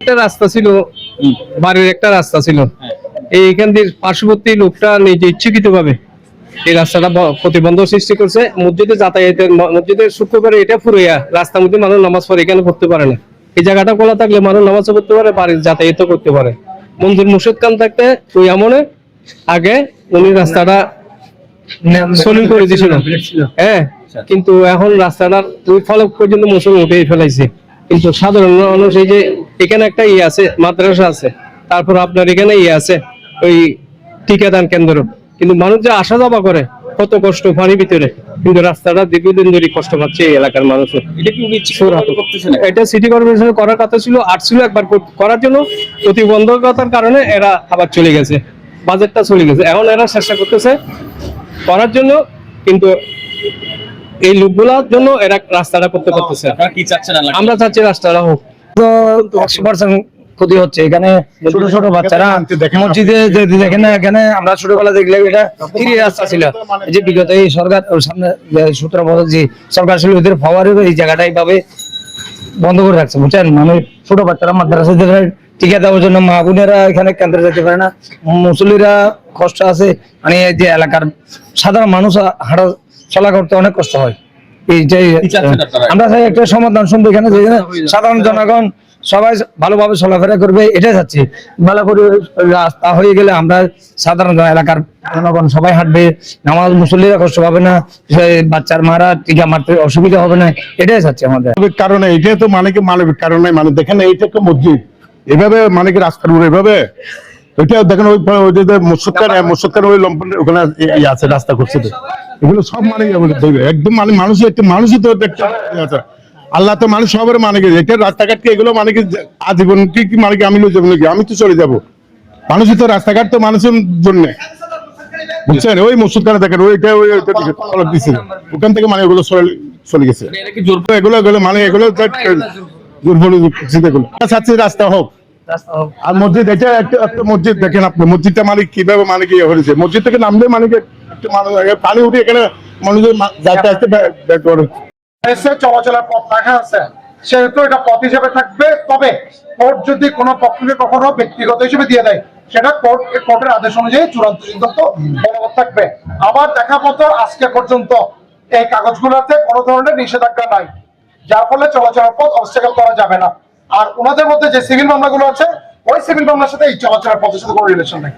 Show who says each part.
Speaker 1: একটা রাস্তা ছিল, বাড়ির একটা রাস্তা ছিল, এইখান দিয়ে পার্শ্ববর্তী লোকটা নিজে ইচ্ছাকৃত ভাবে এই রাস্তাটা প্রতিবন্ধক সৃষ্টি করছে। মসজিদে যাতায়াতের, মসজিদের শুক্রবারে এটা ফুরাইয়া রাস্তার মধ্যে মানুষ নামাজ পড়ে, এখানে পড়তে পারে না। এই জায়গাটা খোলা থাকলে মানুষ নামাজ পড়তে পারে, বাড়ির যাতায়াত করতে পারে। মন্দির মুর্শিদ খান থাকতে ওই আমলে আগে উনি রাস্তাটা সলিং করে দিয়েছিল, হ্যাঁ, কিন্তু এখন রাস্তাটা ওই ফলক পর্যন্ত মুসলিম উঠে ফেলাইছে। কিন্তু সাধারণ মানুষ, এই যে এখানে একটা ইয়ে আছে, মাদ্রাসা আছে, তারপর আপনার এখানে ইয়ে আছে ওই টিকাদান কেন্দ্র, কিন্তু মানুষ যে আসা যাওয়া করে কত কষ্ট পানির ভিতরে, কিন্তু রাস্তাটা দীর্ঘদিন ধরে কষ্ট পাচ্ছে এই এলাকার মানুষ। এটা সিটি কর্পোরেশনের করার কথা ছিল, ছিল একবার করার জন্য, প্রতিবন্ধকতার কারণে এরা আবার চলে গেছে, বাজেটটা চলে গেছে। এখন এরা চেষ্টা করতেছে করার জন্য, কিন্তু এই লোকগুলোর জন্য এরা রাস্তাটা করতে পারতেছে। আমরা চাচ্ছি রাস্তাটা হোক।
Speaker 2: তো 100% ক্ষতি হচ্ছে। এখানে ছোট ছোট বাচ্চারা মসজিদে দেখেন না, এখানে আমরা ছোটবেলা দেখলে এটা ফ্রি রাস্তা ছিল, যে বিগত এই সরকার সামনে 17 বছর যে সরকার ছিল, ওদের পাওয়ারের এই জায়গাটা এইভাবে বন্ধ করে রাখছে, বুঝছেন। মানে ছোট বাচ্চারা মাদ্রাসা টিকা দেওয়ার জন্য মা বোনেরা এখানে কেন্দ্রে যেতে পারে না, মুসল্লিরা কষ্ট আছে, মানে যে এলাকার সাধারণ মানুষ হাঁটা চলা করতে অনেক কষ্ট হয়। এইটাই আমরা চাই একটা সমাধান শুনবো এখানে, যেখানে সাধারণ জনগণ সবাই ভালোভাবে চলাফেরা করবে, এটাই চাচ্ছি। ভালো করে রাস্তা হয়ে গেলে আমরা সাধারণ এলাকার জনগণ সবাই হাঁটবে, নামাজ মুসল্লিরা কষ্ট পাবে না, বাচ্চার মারা টিকা মারতে অসুবিধা হবে না, এটাই চাচ্ছি আমাদের।
Speaker 3: কারণে এটা তো মানবিক কারণে, মানে দেখেন এইটা তো মসজিদ, এভাবে মানে কি রাস্তার উপরে এভাবে, ওইটা দেখেন ওই মুসক্কার ওই লম্পনের ওখানে আছে রাস্তা করছে, এগুলো সব মানে একদম মানে মানুষই তো একটা আল্লাহ তো মানুষ সবার মানে কি এটা রাস্তাঘাটকে এগুলো মানে কি আজীবন কি মানে কি আমি লয়ে যাবো নাকি, আমি তো চলে যাবো। মানুষই তো রাস্তাঘাট তো মানুষের জন্য, বুঝছেন। ওই মুসক্কার দেখেন ওইটা দিচ্ছে, ওখান থেকে মানে ওগুলো চলে গেছে, এগুলো মানে এগুলো রাস্তা হোক। আর মসজিদ, এটা একটা মসজিদ দেখেন আপনি, মসজিদটা মানে কিভাবে মানে কি হয়েছে, মসজিদ থেকে নামলে মানে পানি উঠে এখানে মানুষের যাতে আসতে
Speaker 4: চলাচলের পথ রাখা আছে, সেহেতু এটা পথ হিসেবে থাকবে। তবে কোর্ট যদি কোনো পক্ষকে কখনো ব্যক্তিগত হিসেবে দিয়ে দেয়, সেটা কোর্টের আদেশ অনুযায়ী চূড়ান্ত সিদ্ধান্ত বলবৎ থাকবে। আবার দেখা মতো আজকে পর্যন্ত এই কাগজগুলোতে কোনো ধরনের নিষেধাজ্ঞা নাই, যার ফলে চলাচলের পথ অবস্ট্রাগল করা যাবে না। আর ওনাদের মধ্যে যে সিভিল মামলাগুলো আছে, ওই সিভিল মামলার সাথে এই চলাচলের পথের সাথে কোনো রিলেশন নেই।